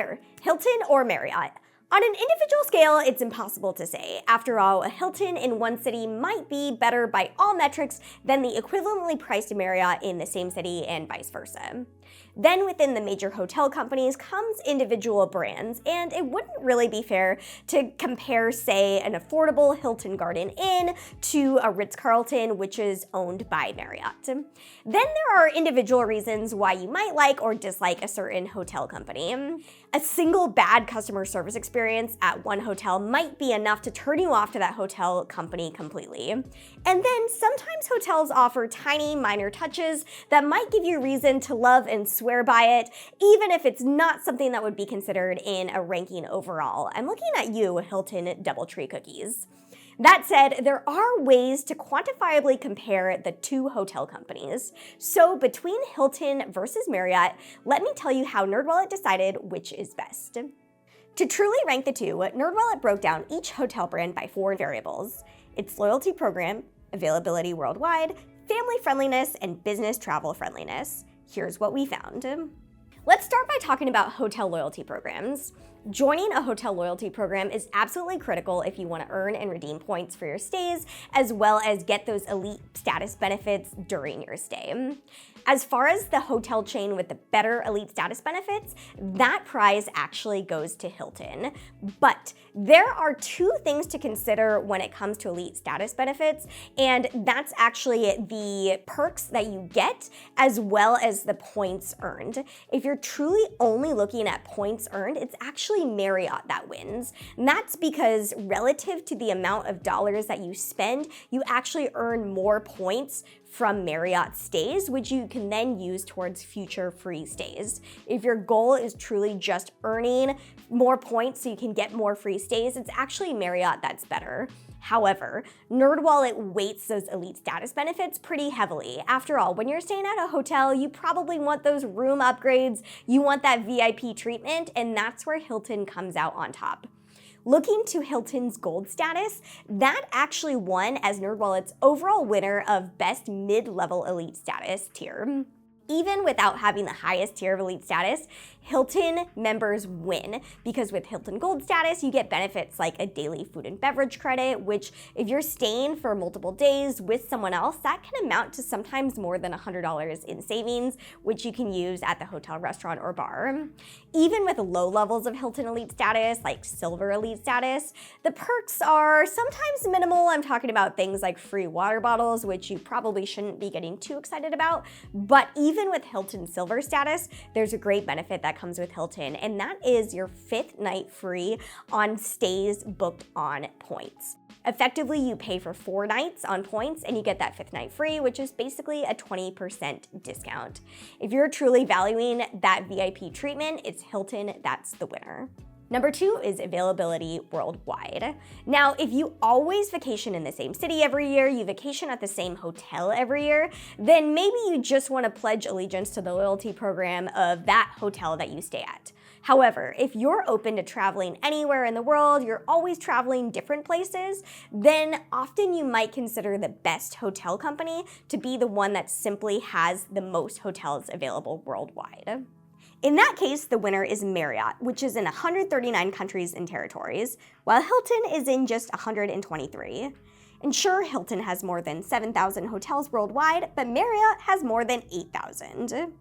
better, Hilton or Marriott? On an individual scale, it's impossible to say. After all, a Hilton in one city might be better by all metrics than the equivalently priced Marriott in the same city and vice versa. Then within the major hotel companies comes individual brands, and it wouldn't really be fair to compare, say, an affordable Hilton Garden Inn to a Ritz-Carlton, which is owned by Marriott. Then there are individual reasons why you might like or dislike a certain hotel company. A single bad customer service experience at one hotel might be enough to turn you off to that hotel company completely. And then sometimes hotels offer tiny, minor touches that might give you reason to love and swear by it, even if it's not something that would be considered in a ranking overall. I'm looking at you, Hilton DoubleTree Cookies. That said, there are ways to quantifiably compare the two hotel companies. So between Hilton versus Marriott, let me tell you how NerdWallet decided which is best. To truly rank the two, NerdWallet broke down each hotel brand by 4 variables: its loyalty program, availability worldwide, family friendliness, and business travel friendliness. Here's what we found. Let's start by talking about hotel loyalty programs. Joining a hotel loyalty program is absolutely critical if you want to earn and redeem points for your stays, as well as get those elite status benefits during your stay. As far as the hotel chain with the better elite status benefits, that prize actually goes to Hilton. But there are 2 things to consider when it comes to elite status benefits, and that's actually the perks that you get as well as the points earned. If you're truly only looking at points earned, it's actually Marriott that wins. And that's because relative to the amount of dollars that you spend, you actually earn more points from Marriott stays, which you can then use towards future free stays. If your goal is truly just earning more points so you can get more free stays, it's actually Marriott that's better. However, NerdWallet weights those elite status benefits pretty heavily. After all, when you're staying at a hotel, you probably want those room upgrades, you want that VIP treatment, and that's where Hilton comes out on top. Looking to Hilton's gold status, that actually won as NerdWallet's overall winner of best mid-level elite status tier. Even without having the highest tier of elite status, Hilton members win, because with Hilton Gold status, you get benefits like a daily food and beverage credit, which if you're staying for multiple days with someone else, that can amount to sometimes more than $100 in savings, which you can use at the hotel, restaurant, or bar. Even with low levels of Hilton Elite status, like Silver Elite status, the perks are sometimes minimal. I'm talking about things like free water bottles, which you probably shouldn't be getting too excited about, but even with Hilton Silver status, there's a great benefit that comes with Hilton, and that is your 5th night free on stays booked on points. Effectively, you pay for 4 nights on points and you get that 5th night free, which is basically a 20% discount. If you're truly valuing that VIP treatment, it's Hilton that's the winner. Number 2 is availability worldwide. Now, if you always vacation in the same city every year, you vacation at the same hotel every year, then maybe you just want to pledge allegiance to the loyalty program of that hotel that you stay at. However, if you're open to traveling anywhere in the world, you're always traveling different places, then often you might consider the best hotel company to be the one that simply has the most hotels available worldwide. In that case, the winner is Marriott, which is in 139 countries and territories, while Hilton is in just 123. And sure, Hilton has more than 7,000 hotels worldwide, but Marriott has more than 8,000.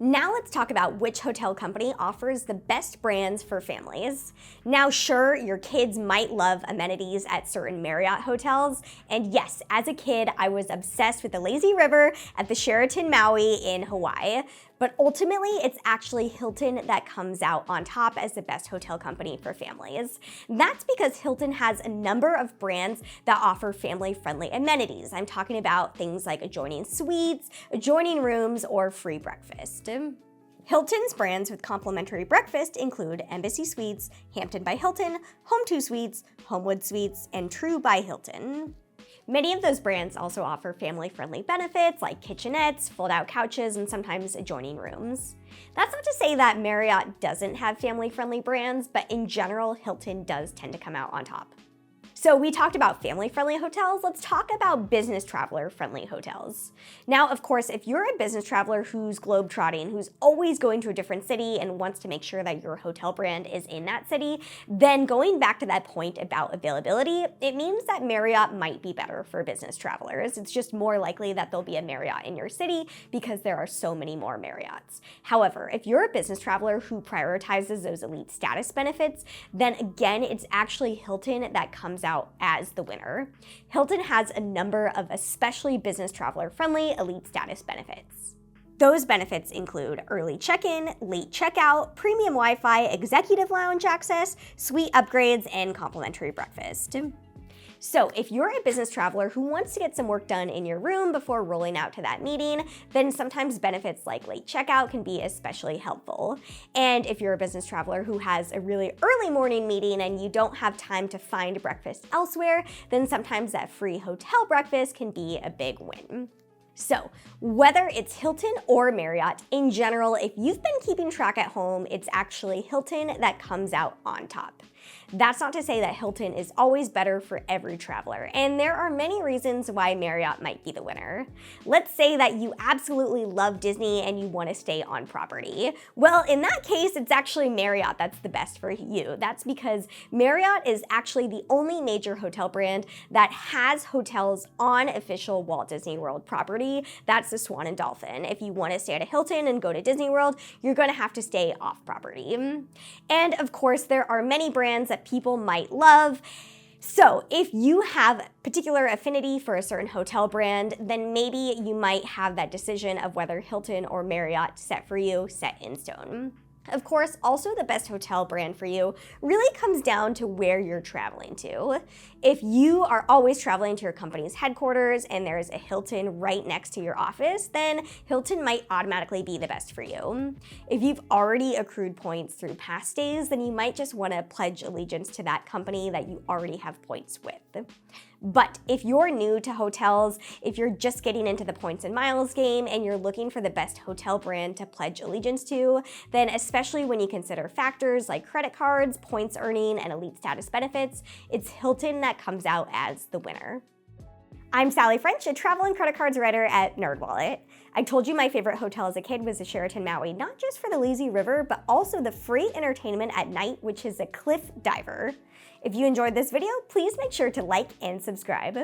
Now let's talk about which hotel company offers the best brands for families. Now sure, your kids might love amenities at certain Marriott hotels, and yes, as a kid, I was obsessed with the lazy river at the Sheraton Maui in Hawaii. But ultimately, it's actually Hilton that comes out on top as the best hotel company for families. That's because Hilton has a number of brands that offer family-friendly amenities. I'm talking about things like adjoining suites, adjoining rooms, or free breakfast. Hilton's brands with complimentary breakfast include Embassy Suites, Hampton by Hilton, Home2 Suites, Homewood Suites, and True by Hilton. Many of those brands also offer family-friendly benefits like kitchenettes, fold-out couches, and sometimes adjoining rooms. That's not to say that Marriott doesn't have family-friendly brands, but in general, Hilton does tend to come out on top. So we talked about family-friendly hotels. Let's talk about business traveler-friendly hotels. Now, of course, if you're a business traveler who's globetrotting, who's always going to a different city and wants to make sure that your hotel brand is in that city, then going back to that point about availability, it means that Marriott might be better for business travelers. It's just more likely that there'll be a Marriott in your city because there are so many more Marriotts. However, if you're a business traveler who prioritizes those elite status benefits, then again, it's actually Hilton that comes out as the winner. Hilton has a number of especially business traveler friendly elite status benefits. Those benefits include early check-in, late checkout, premium Wi-Fi, executive lounge access, suite upgrades, and complimentary breakfast. So if you're a business traveler who wants to get some work done in your room before rolling out to that meeting, then sometimes benefits like late checkout can be especially helpful. And if you're a business traveler who has a really early morning meeting and you don't have time to find breakfast elsewhere, then sometimes that free hotel breakfast can be a big win. So, whether it's Hilton or Marriott, in general, if you've been keeping track at home, it's actually Hilton that comes out on top. That's not to say that Hilton is always better for every traveler, and there are many reasons why Marriott might be the winner. Let's say that you absolutely love Disney and you want to stay on property. Well, in that case, it's actually Marriott that's the best for you. That's because Marriott is actually the only major hotel brand that has hotels on official Walt Disney World property. That's the Swan and Dolphin. If you want to stay at a Hilton and go to Disney World, you're going to have to stay off property. And of course, there are many brands that people might love. So if you have particular affinity for a certain hotel brand, then maybe you might have that decision of whether Hilton or Marriott set in stone. Of course, also the best hotel brand for you really comes down to where you're traveling to. If you are always traveling to your company's headquarters and there's a Hilton right next to your office, then Hilton might automatically be the best for you. If you've already accrued points through past stays, then you might just want to pledge allegiance to that company that you already have points with. But if you're new to hotels, if you're just getting into the points and miles game and you're looking for the best hotel brand to pledge allegiance to, then especially when you consider factors like credit cards, points earning, and elite status benefits, it's Hilton that comes out as the winner. I'm Sally French, a travel and credit cards writer at NerdWallet. I told you my favorite hotel as a kid was the Sheraton Maui, not just for the lazy river, but also the free entertainment at night, which is a cliff diver. If you enjoyed this video, please make sure to like and subscribe.